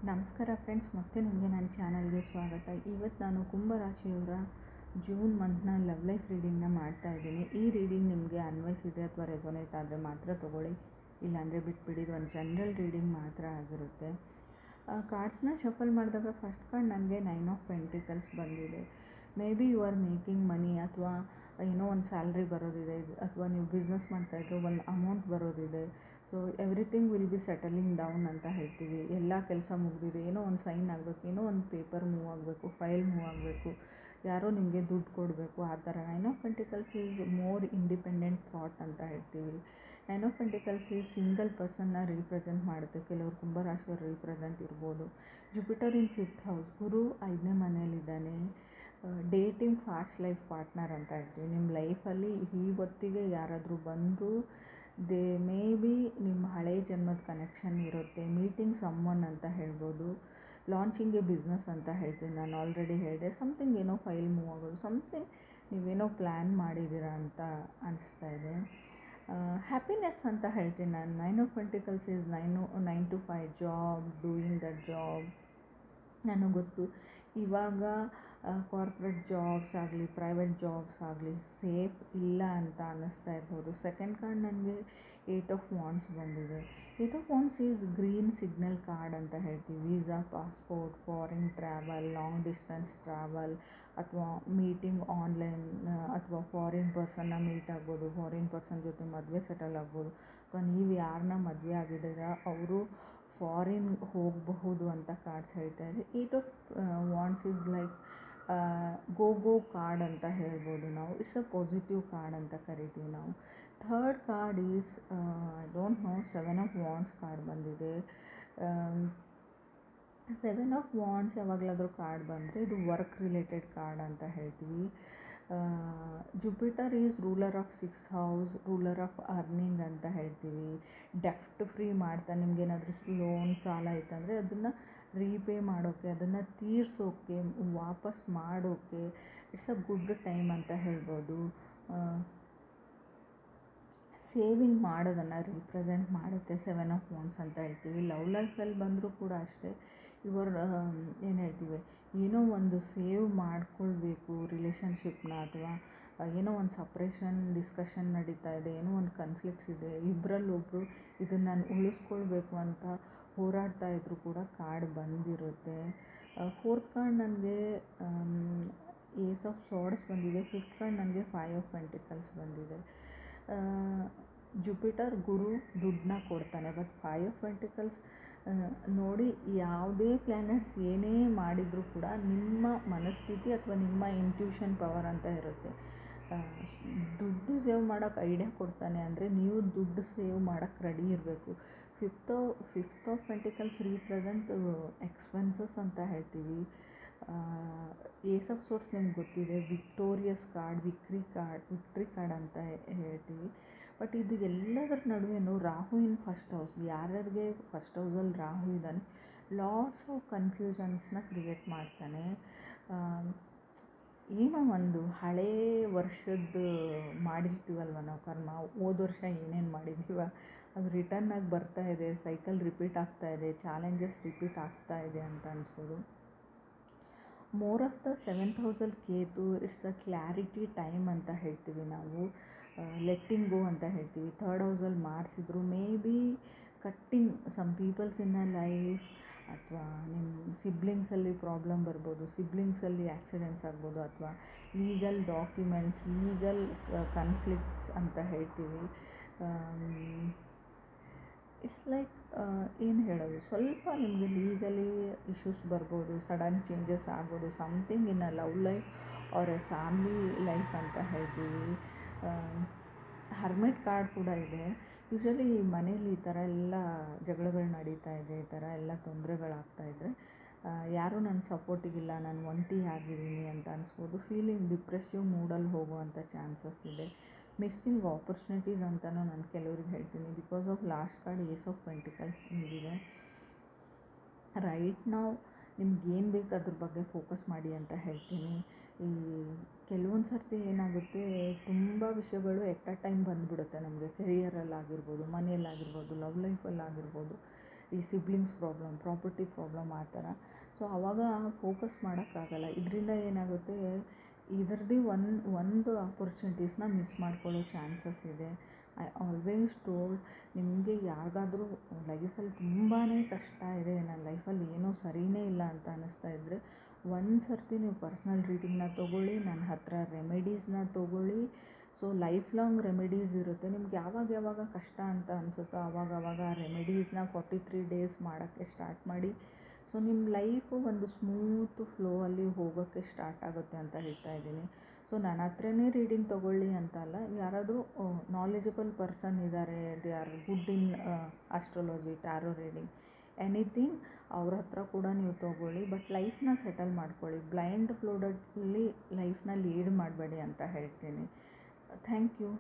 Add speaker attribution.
Speaker 1: ನಮಸ್ಕಾರ ಫ್ರೆಂಡ್ಸ್, ಮತ್ತೆ ನಿಮಗೆ ನನ್ನ ಚಾನಲ್ಗೆ ಸ್ವಾಗತ. ಇವತ್ತು ನಾನು ಕುಂಭರಾಶಿಯವರ ಜೂನ್ ಮಂತ್ನ ಲವ್ ಲೈಫ್ ರೀಡಿಂಗ್ನ ಮಾಡ್ತಾ ಇದ್ದೀನಿ. ಈ ರೀಡಿಂಗ್ ನಿಮಗೆ ಅನ್ವಯಿಸಿದೆ ಅಥವಾ ರೆಸೊನೇಟ್ ಆದರೆ ಮಾತ್ರ ತೊಗೊಳ್ಳಿ, ಇಲ್ಲಾಂದರೆ ಬಿಟ್ಬಿಡಿ. ಇದು ಒಂದು ಜನರಲ್ ರೀಡಿಂಗ್ ಮಾತ್ರ ಆಗಿರುತ್ತೆ. ಕಾರ್ಡ್ಸ್ನ ಶಫಲ್ ಮಾಡಿದಾಗ ಫಸ್ಟ್ ಕಾರ್ಡ್ ನನಗೆ 9 ಆಫ್ ಪೆಂಟಿಕಲ್ಸ್ ಬಂದಿದೆ. Maybe you are making money, ಅಥವಾ ಏನೋ ಒಂದು ಸ್ಯಾಲ್ರಿ ಬರೋದಿದೆ, ಅಥವಾ ನೀವು ಬಿಸ್ನೆಸ್ ಮಾಡ್ತಾಯಿದ್ರು ಒಂದು ಅಮೌಂಟ್ ಬರೋದಿದೆ. So everything will be settling down ಅಂತ ಹೇಳ್ತೀವಿ. ಎಲ್ಲ ಕೆಲಸ ಮುಗಿದಿದೆ, ಏನೋ ಒಂದು ಸೈನ್ ಆಗಬೇಕು, ಏನೋ ಒಂದು ಪೇಪರ್ ಮೂವ್ ಆಗಬೇಕು, ಫೈಲ್ ಮೂವ್ ಆಗಬೇಕು, ಯಾರೋ ನಿಮಗೆ ದುಡ್ಡು ಕೊಡಬೇಕು, ಆ ಥರ. 9 of pentacles is more independent thought ಅಂತ ಹೇಳ್ತೀವಿ. 9 ಆಫ್ ಪೆಂಟಿಕಲ್ಸ್ ಈಸ್ ಸಿಂಗಲ್ ಪರ್ಸನ್ನ ರೀಪ್ರೆಸೆಂಟ್ ಮಾಡುತ್ತೆ. ಕೆಲವರು ಕುಂಭರಾಶಿಯವರು ರೀಪ್ರೆಸೆಂಟ್ ಇರ್ಬೋದು. Jupiter in 5th house, Guru 5ನೇ ಮನೆಯಲ್ಲಿದ್ದಾನೆ. ಡೇಟಿಂಗ್ ಫಾಸ್ಟ್ ಲೈಫ್ ಪಾರ್ಟ್ನರ್ ಅಂತ ಹೇಳ್ತೀವಿ. ನಿಮ್ಮ ಲೈಫಲ್ಲಿ ಇವತ್ತಿಗೆ ಯಾರಾದರೂ ಬಂದರೂ ದೇ ಮೇ ಬಿ ನಿಮ್ಮ ಹಳೆ ಜನ್ಮದ ಕನೆಕ್ಷನ್ ಇರುತ್ತೆ. ಮೀಟಿಂಗ್ ಸಮ್ಮನ್ ಅಂತ ಹೇಳ್ಬೋದು. ಲಾಂಚಿಂಗ್ ಎ ಬಿಸ್ನೆಸ್ ಅಂತ ಹೇಳ್ತೀನಿ, ನಾನು ಆಲ್ರೆಡಿ ಹೇಳಿದೆ. ಸಮಥಿಂಗ್ ಏನೋ ಫೈಲ್ ಮೂವ್ ಆಗೋದು, ಸಮಥಿಂಗ್ ನೀವೇನೋ ಪ್ಲ್ಯಾನ್ ಮಾಡಿದ್ದೀರಾ ಅಂತ ಅನಿಸ್ತಾ ಇದೆ. ಹ್ಯಾಪಿನೆಸ್ ಅಂತ ಹೇಳ್ತೀನಿ ನಾನು. 9 of pentacles is 9 to 5 job, doing that job. ನನಗೆ ಗೊತ್ತು, ಇವಾಗ ಕಾರ್ಪೊರೇಟ್ ಜಾಬ್ಸ್ ಆಗಲಿ, ಪ್ರೈವೇಟ್ ಜಾಬ್ಸ್ ಆಗಲಿ ಸೇಫ್ ಇಲ್ಲ ಅಂತ ಅನ್ನಿಸ್ತಾ ಇರ್ಬೋದು. ಸೆಕೆಂಡ್ ಕಾರ್ಡ್ ನನಗೆ 8 ಆಫ್ ವಾಂಡ್ಸ್ ಬಂದಿದೆ. 8 of wands is green signal card ಅಂತ ಹೇಳ್ತೀವಿ. Visa, passport, foreign travel, long distance travel, ಅಥವಾ ಮೀಟಿಂಗ್ ಆನ್ಲೈನ್, ಅಥವಾ ಫಾರಿನ್ ಪರ್ಸನ್ನ ಮೀಟ್ ಆಗ್ಬೋದು, ಫಾರಿನ್ ಪರ್ಸನ್ ಜೊತೆ ಮದುವೆ ಸೆಟಲ್ ಆಗ್ಬೋದು, ಅಥವಾ ನೀವು ಯಾರನ್ನ ಮದುವೆ ಆಗಿದ್ದೀರಾ ಅವರು ಫಾರಿನ್ ಹೋಗಬಹುದು ಅಂತ ಕಾರ್ಡ್ಸ್ ಹೇಳ್ತಾ ಇದೆ. 8 of wands is like go card ಅಂತ ಹೇಳ್ಬೋದು ನಾವು. ಇಟ್ಸ್ ಅ ಪಾಸಿಟಿವ್ ಕಾರ್ಡ್ ಅಂತ ಕರಿತೀವಿ ನಾವು. Third card is I don't know, 7 of wands card ಬಂದಿದೆ. 7 ಆಫ್ ವಾಂಡ್ಸ್ ಯಾವಾಗಲಾದರೂ ಕಾರ್ಡ್ ಬಂದರೆ ಇದು ವರ್ಕ್ ರಿಲೇಟೆಡ್ ಕಾರ್ಡ್ ಅಂತ ಹೇಳ್ತೀವಿ. Jupiter is ruler of 6th house, ruler of earning ಅಂತ ಹೇಳ್ತೀವಿ. ಡೆಫ್ಟ್ ಫ್ರೀ ಮಾಡ್ತಾ, ನಿಮಗೇನಾದರೂ ಲೋನ್ ಸಾಲ ಇತ್ತಂದರೆ ಅದನ್ನು ರೀಪೇ ಮಾಡೋಕ್ಕೆ, ಅದನ್ನು ತೀರ್ಸೋಕ್ಕೆ, ವಾಪಸ್ ಮಾಡೋಕ್ಕೆ ಇಟ್ಸ್ ಅ ಗುಡ್ ಟೈಮ್ ಅಂತ ಹೇಳ್ಬೋದು. ಸೇವಿಂಗ್ ಮಾಡೋದನ್ನು ರೀಪ್ರೆಸೆಂಟ್ ಮಾಡುತ್ತೆ 7 ಆಫ್ ವಾಂಡ್ಸ್ ಅಂತ ಹೇಳ್ತೀವಿ. ಲವ್ ಲೈಫಲ್ಲಿ ಬಂದರೂ ಕೂಡ ಅಷ್ಟೇ, ಇವರ್ ಏನು ಹೇಳ್ತೀವಿ, ಏನೋ ಒಂದು ಸೇವ್ ಮಾಡಿಕೊಳ್ಬೇಕು ರಿಲೇಷನ್ಶಿಪ್ನ, ಅಥವಾ ಏನೋ ಒಂದು ಸಪ್ರೇಷನ್ ಡಿಸ್ಕಷನ್ ನಡೀತಾ ಇದೆ, ಏನೋ ಒಂದು ಕನ್ಫ್ಲಿಕ್ಟ್ಸ್ ಇದೆ, ಇಬ್ಬರಲ್ಲೊಬ್ಬರು ಇದನ್ನು ನಾನು ಉಳಿಸ್ಕೊಳ್ಬೇಕು ಅಂತ ಹೋರಾಡ್ತಾ ಇದ್ದರೂ ಕೂಡ ಕಾರ್ಡ್ ಬಂದಿರುತ್ತೆ. ಫೋರ್ತ್ ಕಾರ್ಡ್ ನನಗೆ ಏಸ್ ಆಫ್ ಸಾರ್ಡ್ಸ್ ಬಂದಿದೆ. ಫಿಫ್ತ್ ಕಾರ್ಡ್ ನನಗೆ 5 ಆಫ್ ಪೆಂಟಿಕಲ್ಸ್ ಬಂದಿದೆ. ಜುಪಿಟರ್ ಗುರು ದುಡ್ಡನ್ನ ಕೊಡ್ತಾನೆ, ಬಟ್ 5 ಆಫ್ ಪೆಂಟಿಕಲ್ಸ್ ನೋಡಿ, ಯಾವುದೇ ಪ್ಲ್ಯಾನೆಟ್ಸ್ ಏನೇ ಮಾಡಿದರೂ ಕೂಡ ನಿಮ್ಮ ಮನಸ್ಥಿತಿ ಅಥವಾ ನಿಮ್ಮ ಇಂಟ್ಯೂಷನ್ ಪವರ್ ಅಂತ ಇರುತ್ತೆ. ದುಡ್ಡು ಸೇವ್ ಮಾಡೋಕ್ಕೆ ಐಡಿಯಾ ಕೊಡ್ತಾನೆ ಅಂದರೆ ನೀವು ದುಡ್ಡು ಸೇವ್ ಮಾಡೋಕ್ಕೆ ರೆಡಿ ಇರಬೇಕು. Fifth of pentacles represent expenses ಅಂತ ಹೇಳ್ತೀವಿ. ಏಸ್ ಆಫ್ ಸೋರ್ಸ್ ನಿಮ್ಗೆ ಗೊತ್ತಿದೆ, ವಿಕ್ಟೋರಿಯಸ್ ಕಾರ್ಡ್, ವಿಕ್ಟ್ರಿ ಕಾರ್ಡ್ ಅಂತ ಹೇಳ್ತೀವಿ. ಬಟ್ ಇದು ಎಲ್ಲದರ ನಡುವೆನೂ ರಾಹು ಇನ್ ಫಸ್ಟ್ ಹೌಸ್, ಯಾರ್ಯಾರಿಗೆ ಫಸ್ಟ್ ಹೌಸಲ್ಲಿ ರಾಹು ಇದ್ದಾನೆ, ಲಾಟ್ಸ್ ಆಫ್ ಕನ್ಫ್ಯೂಷನ್ಸ್ನ ಕ್ರಿಯೇಟ್ ಮಾಡ್ತಾನೆ. ಏನೋ ಒಂದು ಹಳೇ ವರ್ಷದ್ದು ಮಾಡಿರ್ತೀವಲ್ವ ನಾವು ಕರ್ಮ, ಹೋದ ವರ್ಷ ಏನೇನು ಮಾಡಿದ್ದೀವ ಅದು ರಿಟರ್ನಾಗಿ ಬರ್ತಾ ಇದೆ, ಸೈಕಲ್ ರಿಪೀಟ್ ಆಗ್ತಾ ಇದೆ, ಚಾಲೆಂಜಸ್ ರಿಪೀಟ್ ಆಗ್ತಾ ಇದೆ ಅಂತ ಅನಿಸ್ಬೋದು. ಮೋರ್ ಆಫ್ ದ 7th ಹೌಸಲ್ಲಿ Ketu, it's a clarity time ಅಂತ ಹೇಳ್ತೀವಿ ನಾವು. ಲೆಟ್ಟಿಂಗ್ ಗೋ ಅಂತ ಹೇಳ್ತೀವಿ. 3rd ಹೌಸಲ್ಲಿ ಮಾಡಿಸಿದ್ರು maybe cutting some peoples in a life, ಅಥವಾ ನಿಮ್ಮ ಸಿಬ್ಲಿಂಗ್ಸಲ್ಲಿ ಪ್ರಾಬ್ಲಮ್ ಬರ್ಬೋದು, ಸಿಬ್ಲಿಂಗ್ಸಲ್ಲಿ ಆ್ಯಕ್ಸಿಡೆಂಟ್ಸ್ ಆಗ್ಬೋದು, ಅಥವಾ ಲೀಗಲ್ ಡಾಕ್ಯುಮೆಂಟ್ಸ್, ಲೀಗಲ್ ಕನ್ಫ್ಲಿಕ್ಟ್ಸ್ ಅಂತ ಹೇಳ್ತೀವಿ. ಇಟ್ಸ್ ಲೈಕ್ ಏನು ಹೇಳೋದು, ಸ್ವಲ್ಪ ನಿಮಗೆ ಲೀಗಲಿ ಇಶ್ಯೂಸ್ ಬರ್ಬೋದು, ಸಡನ್ ಚೇಂಜಸ್ ಆಗ್ಬೋದು, something in a love life or a family life ಅಂತ ಹೇಳ್ತೀವಿ. ಹರ್ಮಿಟ್ ಕಾರ್ಡ್ ಕೂಡ ಇದೆ. ಯೂಶ್ವಲಿ ಮನೇಲಿ ಈ ಥರ ಎಲ್ಲ ಜಗಳಗಳು ನಡೀತಾ ಇದೆ, ಈ ಥರ ಎಲ್ಲ ತೊಂದರೆಗಳಾಗ್ತಾಯಿದ್ರೆ ಯಾರೂ ನನ್ನ ಸಪೋರ್ಟಿಗಿಲ್ಲ, ನಾನು ಒಂಟಿ ಆಗಿದ್ದೀನಿ ಅಂತ ಅನಿಸ್ಬೋದು. ಫೀಲಿಂಗ್ ಡಿಪ್ರೆಸಿವ್ ಮೂಡಲ್ಲಿ ಹೋಗುವಂಥ ಚಾನ್ಸಸ್ ಇದೆ. ಮಿಸ್ಸಿಂಗ್ ಆಪರ್ಚುನಿಟೀಸ್ ಅಂತಲೂ ನಾನು ಕೆಲವ್ರಿಗೆ ಹೇಳ್ತೀನಿ, because of last card ace of pentacles ನಿಮಗಿದೆ. ರೈಟ್ ನಾವು ನಿಮ್ಗೇನು ಬೇಕು ಅದ್ರ ಬಗ್ಗೆ ಫೋಕಸ್ ಮಾಡಿ ಅಂತ ಹೇಳ್ತೀನಿ. ಈ ಕೆಲವೊಂದು ಸರ್ತಿ ಏನಾಗುತ್ತೆ, ತುಂಬ ವಿಷಯಗಳು ಎಟ್ ಅ ಟೈಮ್ ಬಂದುಬಿಡುತ್ತೆ ನಮಗೆ. ಕೆರಿಯರಲ್ಲಾಗಿರ್ಬೋದು, ಮನೆಯಲ್ಲಾಗಿರ್ಬೋದು, ಲವ್ ಲೈಫಲ್ಲಾಗಿರ್ಬೋದು. ಈ ಸಿಬ್ಲಿಂಗ್ಸ್ ಪ್ರಾಬ್ಲಮ್, ಪ್ರಾಪರ್ಟಿ ಪ್ರಾಬ್ಲಮ್ ಆ ಥರ. ಸೊ ಆವಾಗ ಫೋಕಸ್ ಮಾಡೋಕ್ಕಾಗಲ್ಲ. ಇದರಿಂದ ಏನಾಗುತ್ತೆ, ಇದರದ್ದು ಒಂದು ಆಪರ್ಚುನಿಟೀಸ್ನ ಮಿಸ್ ಮಾಡ್ಕೊಳ್ಳೋ ಚಾನ್ಸಸ್ ಇದೆ. ಐ ಆಲ್ವೇಸ್ ಟೋಲ್ಡ್, ನಿಮಗೆ ಯಾರಿಗಾದ್ರೂ ಲೈಫಲ್ಲಿ ತುಂಬಾ ಕಷ್ಟ ಇದೆ, ನನ್ನ ಲೈಫಲ್ಲಿ ಏನೂ ಸರಿಯೇ ಇಲ್ಲ ಅಂತ ಅನ್ನಿಸ್ತಾ ಇದ್ದರೆ ಒಂದು ಸರ್ತಿ ನೀವು ಪರ್ಸ್ನಲ್ ರೀಡಿಂಗ್ನ ತೊಗೊಳ್ಳಿ, ನನ್ನ ಹತ್ರ ರೆಮಿಡೀಸ್ನ ತೊಗೊಳ್ಳಿ. ಸೊ ಲೈಫ್ ಲಾಂಗ್ ರೆಮಿಡೀಸ್ ಇರುತ್ತೆ. ನಿಮ್ಗೆ ಯಾವಾಗ ಕಷ್ಟ ಅಂತ ಅನಿಸುತ್ತೋ ಆವಾಗ ರೆಮಿಡೀಸ್ನ 43 ಡೇಸ್ ಮಾಡೋಕ್ಕೆ ಸ್ಟಾರ್ಟ್ ಮಾಡಿ. ಸೊ ನಿಮ್ಮ ಲೈಫು ಒಂದು ಸ್ಮೂತ್ ಫ್ಲೋ ಅಲ್ಲಿ ಹೋಗೋಕ್ಕೆ ಸ್ಟಾರ್ಟ್ ಆಗುತ್ತೆ ಅಂತ ಹೇಳ್ತಾ ಇದ್ದೀನಿ. ಸೊ ನನ್ನ ಹತ್ರನೇ ರೀಡಿಂಗ್ ತೊಗೊಳ್ಳಿ ಅಂತ ಅಲ್ಲ, ಯಾರಾದರೂ ನಾಲೆಜಬಲ್ ಪರ್ಸನ್ ಇದ್ದಾರೆ, they are good in astrology, tarot reading, anything, ಅವ್ರ ಹತ್ರ ಕೂಡ ನೀವು ತೊಗೊಳ್ಳಿ. ಬಟ್ ಲೈಫ್ನ ಸೆಟಲ್ ಮಾಡ್ಕೊಳ್ಳಿ, ಬ್ಲೈಂಡ್ ಫ್ಲೋಡಲ್ಲಿ ಲೈಫ್ನ ಲೀಡ್ ಮಾಡಬೇಡಿ ಅಂತ ಹೇಳ್ತೀನಿ. Thank you.